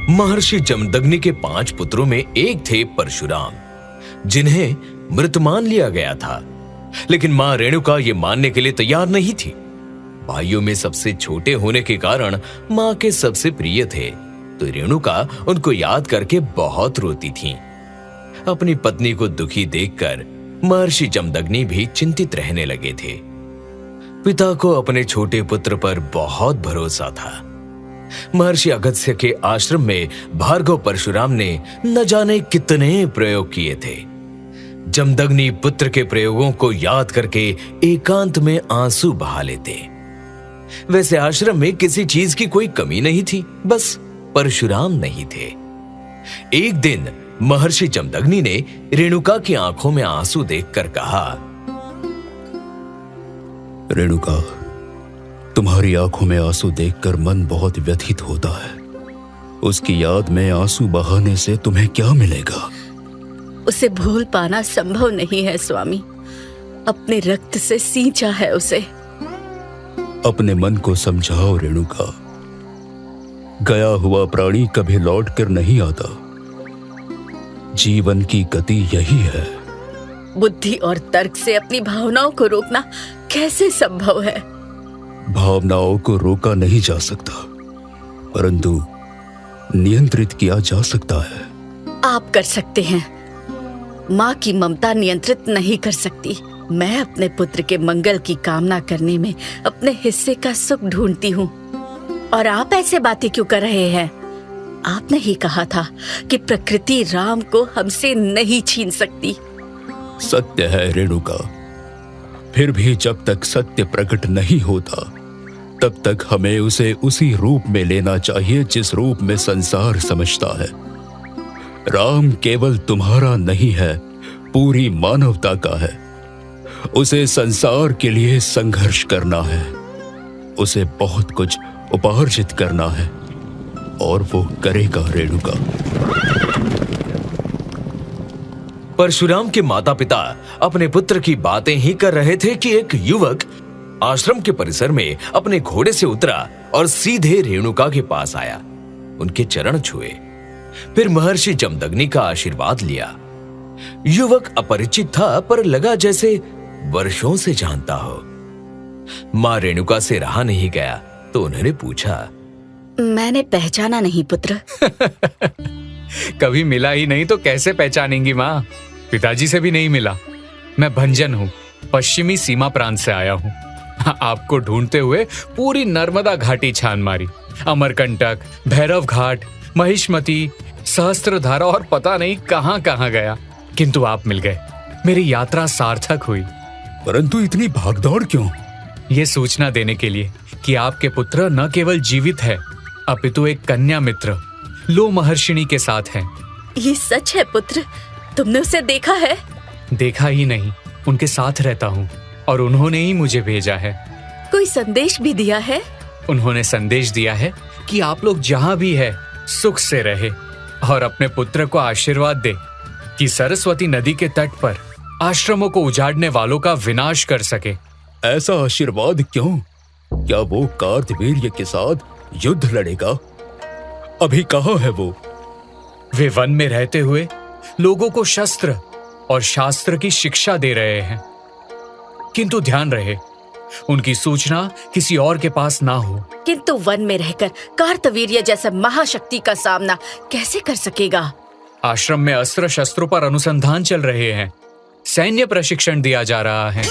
महर्षि जमदग्नि के 5 पुत्रों में एक थे परशुराम, जिन्हें मृत मान लिया गया था। लेकिन मां रेणुका ये मानने के लिए तैयार नहीं थी। भाइयों में सबसे छोटे होने के कारण मां के सबसे प्रिय थे, तो रेणुका उनको याद करके बहुत रोती थी। अपनी पत्नी को दुखी देखकर महर्षि जमदग्नि भी चिंतित रहने लगे थे। पिता को अपने छोटे पुत्र पर बहुत भरोसा था। महर्षि अगस्त्य के आश्रम में भार्गव परशुराम ने न जाने कितने प्रयोग किए थे। जमदग्नि पुत्र के प्रयोगों को याद करके एकांत में आंसू बहा लेते। वैसे आश्रम में किसी चीज की कोई कमी नहीं थी, बस परशुराम नहीं थे। एक दिन महर्षि जमदग्नि ने रेणुका की आंखों में आंसू देखकर कहा, रेणुका, तुम्हारी आंखों में आंसू देखकर मन बहुत व्यथित होता है। उसकी याद में आंसू बहाने से तुम्हें क्या मिलेगा? उसे भूल पाना संभव नहीं है स्वामी। अपने रक्त से सींचा है उसे। अपने मन को समझाओ रेणुका। गया हुआ प्राणी कभी लौट कर नहीं आता। जीवन की गति यही है। बुद्धि और तर्क से अपनी भावनाओं को रोकना कैसे संभव है? भावनाओं को रोका नहीं जा सकता, परंतु नियंत्रित किया जा सकता है। आप कर सकते हैं। माँ की ममता नियंत्रित नहीं कर सकती। मैं अपने पुत्र के मंगल की कामना करने में अपने हिस्से का सुख ढूंढती हूँ। और आप ऐसे बातें क्यों कर रहे हैं? आपने ही कहा था कि प्रकृति राम को हमसे नहीं छीन सकती। सत्य है रेणुका, फिर भी जब तक सत्य प्रकट नहीं होता तब तक हमें उसे उसी रूप में लेना चाहिए जिस रूप में संसार समझता है। राम केवल तुम्हारा नहीं है, पूरी मानवता का है। उसे संसार के लिए संघर्ष करना है, उसे बहुत कुछ उपार्जित करना है, और वो करेगा रेणुका। परशुराम के माता पिता अपने पुत्र की बातें ही कर रहे थे कि एक युवक आश्रम के परिसर में अपने घोड़े से उतरा और सीधे रेणुका के पास आया। उनके चरण छुए, फिर महर्षि जमदग्नि का आशीर्वाद लिया। युवक अपरिचित था, पर लगा जैसे वर्षों से जानता हो। मां रेणुका से रहा नहीं गया, तो उन्होंने पूछा, मैंने पहचाना नहीं पुत्र। कभी मिला ही नहीं तो कैसे पहचानेंगी माँ? पिताजी से भी नहीं मिला। मैं भंजन हूँ, पश्चिमी सीमा प्रांत से आया हूँ। आपको ढूंढते हुए पूरी नर्मदा घाटी छान मारी, अमरकंटक, भैरव घाट, महिष्मती, सहस्त्रधारा और पता नहीं कहां कहां गया, किंतु आप मिल गए। मेरी यात्रा सार्थक हुई। परंतु इतनी भागदौड़ क्यों? ये सूचना देने के लिए कि आपके पुत्र न केवल जीवित है, अपितु एक कन्या मित्र लो महर्षिणी के साथ है। ये सच है पुत्र? तुमने उसे देखा है? देखा ही नहीं, उनके साथ रहता हूँ और उन्होंने ही मुझे भेजा है। कोई संदेश भी दिया है? उन्होंने संदेश दिया है कि आप लोग जहाँ भी है सुख से रहे और अपने पुत्र को आशीर्वाद दे कि सरस्वती नदी के तट पर आश्रमों को उजाड़ने वालों का विनाश कर सके। ऐसा आशीर्वाद क्यों? क्या वो कार्तवीर्य के साथ युद्ध लड़ेगा? अभी कहाँ है वो? वे वन में रहते हुए लोगों को शस्त्र और शास्त्र की शिक्षा दे रहे हैं, किंतु ध्यान रहे उनकी सूचना किसी और के पास ना हो। किंतु वन में रहकर कार्तवीर्य जैसे महाशक्ति का सामना कैसे कर सकेगा? आश्रम में अस्त्र शस्त्रों पर अनुसंधान चल रहे हैं, सैन्य प्रशिक्षण दिया जा रहा है।